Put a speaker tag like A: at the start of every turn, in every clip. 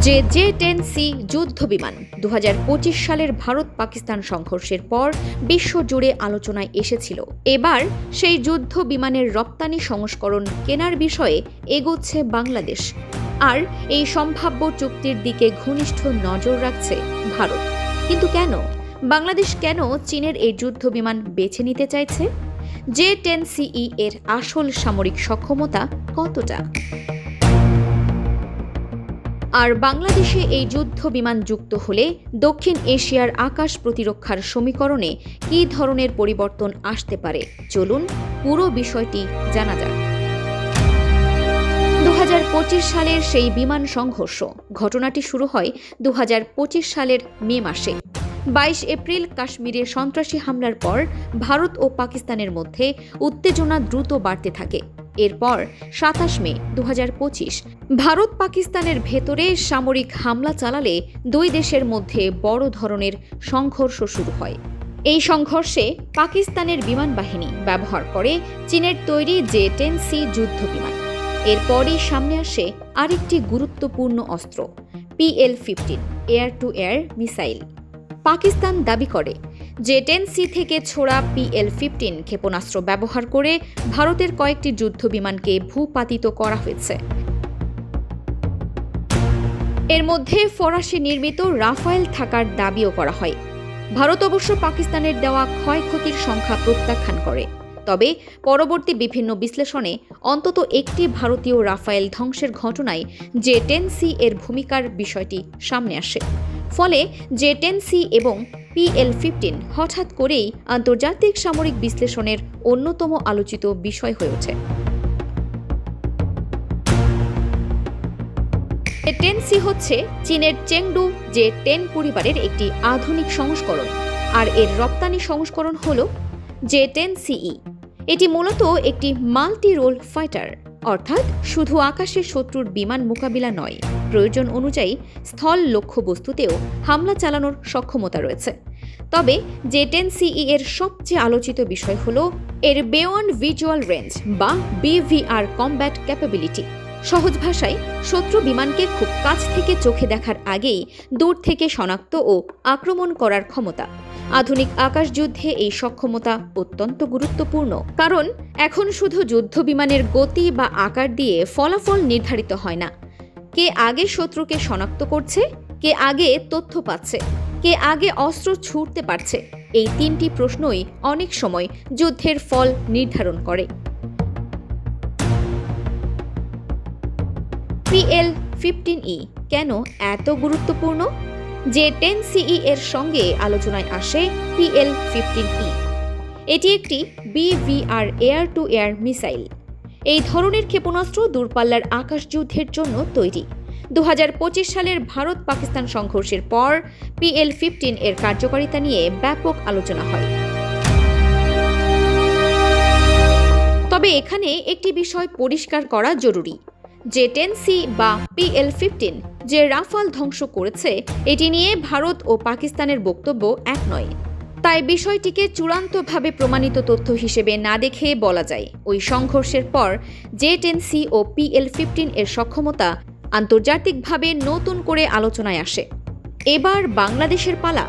A: J-10C যুদ্ধ বিমান 2025 সালের ভারত পাকিস্তান সংঘর্ষের পর বিশ্বজুড়ে আলোচনায় এসেছিল। এবার সেই যুদ্ধ বিমানের রপ্তানি সংস্করণ কেনার বিষয়ে এগোচ্ছে বাংলাদেশ, আর এই সম্ভাব্য চুক্তির দিকে ঘনিষ্ঠ নজর রাখছে ভারত। কিন্তু কেন বাংলাদেশ চীনের এই যুদ্ধ বিমান বেছে নিতে চাইছে? J-10CE এর আসল সামরিক সক্ষমতা কতটা? আর বাংলাদেশে এই যুদ্ধ বিমান যুক্ত হলে দক্ষিণ এশিয়ার আকাশ প্রতিরক্ষার সমীকরণে কী ধরনের পরিবর্তন আসতে পারে, চলুন পুরো বিষয়টি জানা যাক। 2025 সালের সেই বিমান সংঘর্ষ ঘটনাটি শুরু হয় 2025 সালের মে মাসে। 22 এপ্রিল কাশ্মীরের সন্ত্রাসী হামলার পর ভারত ও পাকিস্তানের মধ্যে উত্তেজনা দ্রুত বাড়তে থাকে। এরপর 27 মে 2025 ভারত পাকিস্তানের ভেতরে সামরিক হামলা চালালে দুই দেশের মধ্যে বড় ধরনের সংঘর্ষ শুরু হয়। এই সংঘর্ষে পাকিস্তানের বিমান বাহিনী ব্যবহার করে চীনের তৈরি J-10C যুদ্ধ বিমান। এরপরই সামনে আসে আরেকটি গুরুত্বপূর্ণ অস্ত্র, PL-15 air two air missile. Pakistan দাবি করে J-10C থেকে ছোড়া PL-15 ক্ষেপণাস্ত্র ব্যবহার করে ভারতের কয়েকটি যুদ্ধ বিমানকে ভূপাতিত করা হয়েছে। এর মধ্যে ফরাসি নির্মিত রাফায়েল থাকার দাবিও করা হয়। ভারত অবশ্য পাকিস্তানের দেওয়া ক্ষয়ক্ষতির সংখ্যা প্রত্যাখ্যান করে। তবে পরবর্তী বিভিন্ন বিশ্লেষণে অন্তত একটি ভারতীয় রাফায়েল ধ্বংসের ঘটনায় J-10C এর ভূমিকার বিষয়টি সামনে আসে। ফলে J-10C এবং PL-15 হঠাৎ করেই আন্তর্জাতিক সামরিক বিশ্লেষণের অন্যতম আলোচিত বিষয় হয়ে ওঠে। J-10C হচ্ছে চীনের চেংডু J-10 পরিবারের একটি আধুনিক সংস্করণ, আর এর রপ্তানি সংস্করণ হল J-10CE। এটি মূলত একটি মাল্টি রোল ফাইটার, অর্থাৎ শুধু আকাশে শত্রুর বিমান মোকাবিলা নয়, প্রয়োজন অনুযায়ী স্থল লক্ষ্যবস্তুতেও হামলা চালানোর সক্ষমতা রয়েছে। তবে J-10CE এর সবচেয়ে আলোচিত বিষয় হল এর বিয়ন্ড ভিজুয়াল রেঞ্জ বা BVR কমব্যাট ক্যাপাবিলিটি। সহজ ভাষায়, শত্রু বিমানকে খুব কাছ থেকে চোখে দেখার আগেই দূর থেকে শনাক্ত ও আক্রমণ করার ক্ষমতা। আধুনিক আকাশ যুদ্ধে এই সক্ষমতা অত্যন্ত গুরুত্বপূর্ণ, কারণ এখন শুধু যুদ্ধ বিমানের গতি বা আকার দিয়ে ফলাফল নির্ধারিত হয় না। কে আগে শত্রুকে শনাক্ত করছে, কে আগে তথ্য পাচ্ছে, কে আগে অস্ত্র ছুঁড়তে পারছে, এই তিনটি প্রশ্নই অনেক সময় যুদ্ধের ফল নির্ধারণ করে। PL-15E কেন এত গুরুত্বপূর্ণ? J-10CE এর সঙ্গে আলোচনায় আসে PL-15E। এটি একটি BVR air two air missile. এই ধরনের ক্ষেপণাস্ত্র দূরপাল্লার আকাশ যুদ্ধের জন্য তৈরি। 2025 সালের ভারত পাকিস্তান সংঘর্ষের পর PL-15 এর কার্যকারিতা নিয়ে ব্যাপক আলোচনা হয়। তবে এখানে একটি বিষয় পরিষ্কার করা জরুরি। J-10C বা PL-15 যে রাফাল ধ্বংস করেছে, এটি নিয়ে ভারত ও পাকিস্তানের বক্তব্য এক নয়। তাই বিষয়টিকে চূড়ান্তভাবে প্রমাণিত তথ্য হিসেবে না দেখে বলা যায়, ওই সংঘর্ষের পর J-10C ও PL-15 এর সক্ষমতা আন্তর্জাতিকভাবে নতুন করে আলোচনায় আসে। এবার বাংলাদেশের পালা।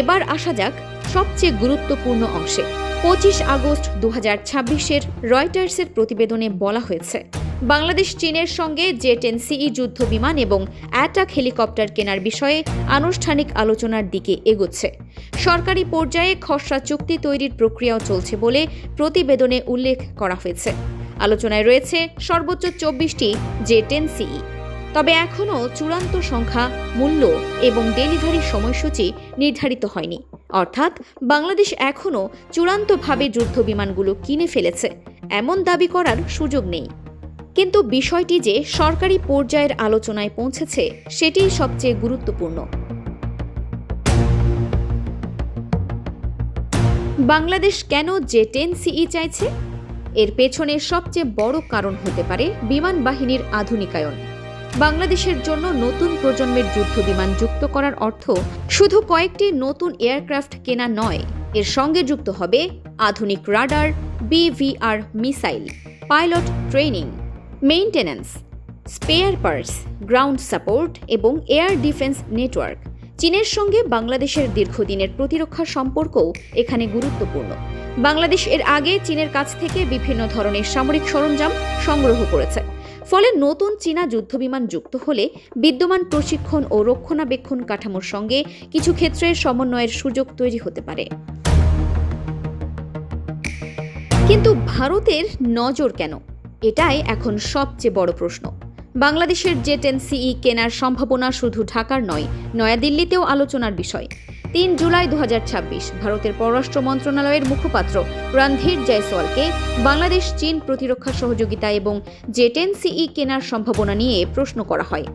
A: এবার আসা যাক সবচেয়ে গুরুত্বপূর্ণ অংশে। 25 আগস্ট 2026 রয়টার্সের প্রতিবেদনে বলা হয়েছে, বাংলাদেশ চীনের সঙ্গে J-10CE যুদ্ধ বিমান এবং অ্যাটাক হেলিকপ্টার কেনার বিষয়ে আনুষ্ঠানিক আলোচনার দিকে এগোচ্ছে। সরকারি পর্যায়ে খসড়া চুক্তি তৈরির প্রক্রিয়াও চলছে বলে প্রতিবেদনে উল্লেখ করা হয়েছে। আলোচনায় রয়েছে সর্বোচ্চ 24টি J-10CE। তবে এখনও চূড়ান্ত সংখ্যা, মূল্য এবং ডেলিভারি সময়সূচি নির্ধারিত হয়নি। অর্থাৎ বাংলাদেশ এখনও চূড়ান্তভাবে যুদ্ধ বিমানগুলো কিনে ফেলেছে এমন দাবি করার সুযোগ নেই। কিন্তু বিষয়টি যে সরকারি পর্যায়ের আলোচনায় পৌঁছেছে, সেটিই সবচেয়ে গুরুত্বপূর্ণ। বাংলাদেশ কেন J-10CE চাইছে? এর পেছনে সবচেয়ে বড় কারণ হতে পারে বিমান বাহিনীর আধুনিকায়ন। বাংলাদেশের জন্য নতুন প্রজন্মের যুদ্ধ বিমান যুক্ত করার অর্থ শুধু কয়েকটি নতুন এয়ারক্রাফট কেনা নয়, এর সঙ্গে যুক্ত হবে আধুনিক radar, BVR missile, pilot training, maintenance, spare parts, ground support এবং এয়ার ডিফেন্স নেটওয়ার্ক। চীনের সঙ্গে বাংলাদেশের দীর্ঘদিনের প্রতিরক্ষা সম্পর্কও এখানে গুরুত্বপূর্ণ। বাংলাদেশ এর আগে চীনের কাছ থেকে বিভিন্ন ধরনের সামরিক সরঞ্জাম সংগ্রহ করেছে। ফলে নতুন চীনা যুদ্ধবিমান যুক্ত হলে বিদ্যমান প্রশিক্ষণ ও রক্ষণাবেক্ষণ কাঠামোর সঙ্গে কিছু ক্ষেত্রে সমন্বয়ের সুযোগ তৈরি হতে পারে। কিন্তু ভারতের নজর কেন? এটাই এখন সবচেয়ে বড় প্রশ্ন। বাংলাদেশের জে-10CE কেনার সম্ভাবনা শুধু ঢাকার নয়, নয়াদিল্লিতেও আলোচনার বিষয়। 3 জুলাই 2026 ভারতের পররাষ্ট্র মন্ত্রণালয়ের মুখপাত্র রণধীর জয়সওয়ালকে বাংলাদেশ চীন প্রতিরক্ষা সহযোগিতা এবং জে-10CE কেনার সম্ভাবনা নিয়ে প্রশ্ন করা হয়।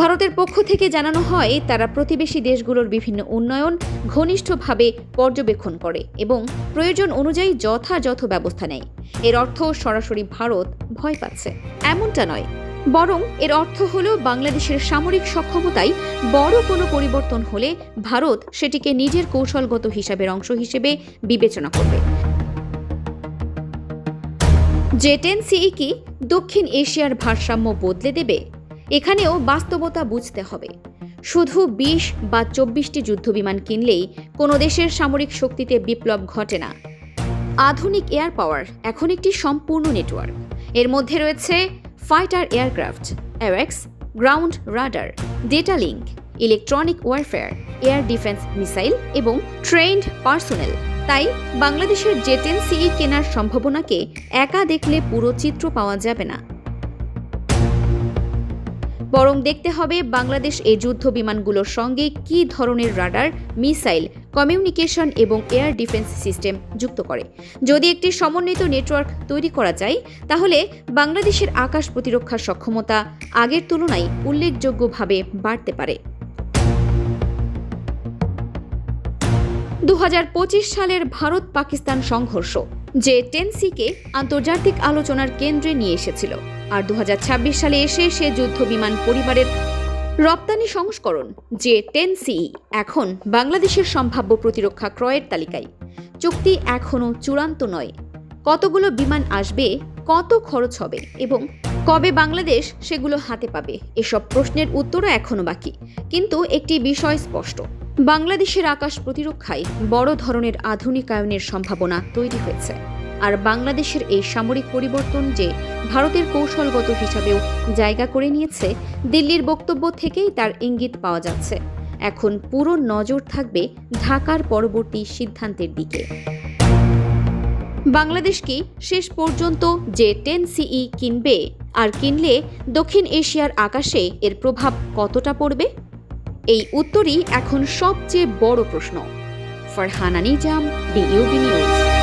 A: ভারতের পক্ষ থেকে জানানো হয়, তারা প্রতিবেশী দেশগুলোর বিভিন্ন উন্নয়ন ঘনিষ্ঠভাবে পর্যবেক্ষণ করে এবং প্রয়োজন অনুযায়ী যথাযথ ব্যবস্থা নেয়। এর অর্থ সরাসরি ভারত ভয় পাচ্ছে এমনটা নয়, বরং এর অর্থ হল বাংলাদেশের সামরিক সক্ষমতায় বড় কোনো পরিবর্তন হলে ভারত সেটিকে নিজের কৌশলগত হিসাবের অংশ হিসেবে বিবেচনা করবে। জে-10CE কি দক্ষিণ এশিয়ার ভারসাম্য বদলে দেবে? এখানেও বাস্তবতা বুঝতে হবে। শুধু 20 বা 24টি যুদ্ধবিমান কিনলেই কোনো দেশের সামরিক শক্তিতে বিপ্লব ঘটে না। আধুনিক এয়ার পাওয়ার এখন একটি সম্পূর্ণ নেটওয়ার্ক। এর মধ্যে রয়েছে ফাইটার এয়ারক্রাফট, অ্যাওয়াক্স, ground radar, data link, electronic warfare, air defence missile এবং ট্রেন্ড পার্সোনেল। তাই বাংলাদেশের জে-10CE কেনার সম্ভাবনাকে একা দেখলে পুরো চিত্র পাওয়া যাবে না, বরং দেখতে হবে বাংলাদেশ এই যুদ্ধ বিমানগুলোর সঙ্গে কী ধরনের রাডার, মিসাইল, কমিউনিকেশন এবং এয়ার ডিফেন্স সিস্টেম যুক্ত করে। যদি একটি সমন্বিত নেটওয়ার্ক তৈরি করা যায়, তাহলে বাংলাদেশের আকাশ প্রতিরক্ষার সক্ষমতা আগের তুলনায় উল্লেখযোগ্যভাবে বাড়তে পারে। 2025 সালের ভারত পাকিস্তান সংঘর্ষ জে-10CE আন্তর্জাতিক আলোচনার কেন্দ্রে নিয়ে এসেছিল, আর 2026 সালে এসে সে যুদ্ধ বিমান পরিবারের রপ্তানি সংস্করণ জে-10CE এখন বাংলাদেশের সম্ভাব্য প্রতিরক্ষা ক্রয়ের তালিকায়। চুক্তি এখনও চূড়ান্ত নয়। কতগুলো বিমান আসবে, কত খরচ হবে এবং কবে বাংলাদেশ সেগুলো হাতে পাবে, এসব প্রশ্নের উত্তরও এখনও বাকি। কিন্তু একটি বিষয় স্পষ্ট, বাংলাদেশের আকাশ প্রতিরক্ষায় বড় ধরনের আধুনিকায়নের সম্ভাবনা তৈরি হয়েছে। আর বাংলাদেশের এই সামরিক পরিবর্তন যে ভারতের কৌশলগত হিসাবেও জায়গা করে নিয়েছে, দিল্লির বক্তব্য থেকেই তার ইঙ্গিত পাওয়া যাচ্ছে। এখন পুরো নজর থাকবে ঢাকার পরবর্তী সিদ্ধান্তের দিকে। বাংলাদেশ কি শেষ পর্যন্ত জে-10CE কিনবে? আর কিনলে দক্ষিণ এশিয়ার আকাশে এর প্রভাব কতটা পড়বে? এই উত্তরই এখন সবচেয়ে বড় প্রশ্ন। Farhana Nizam, DUB news.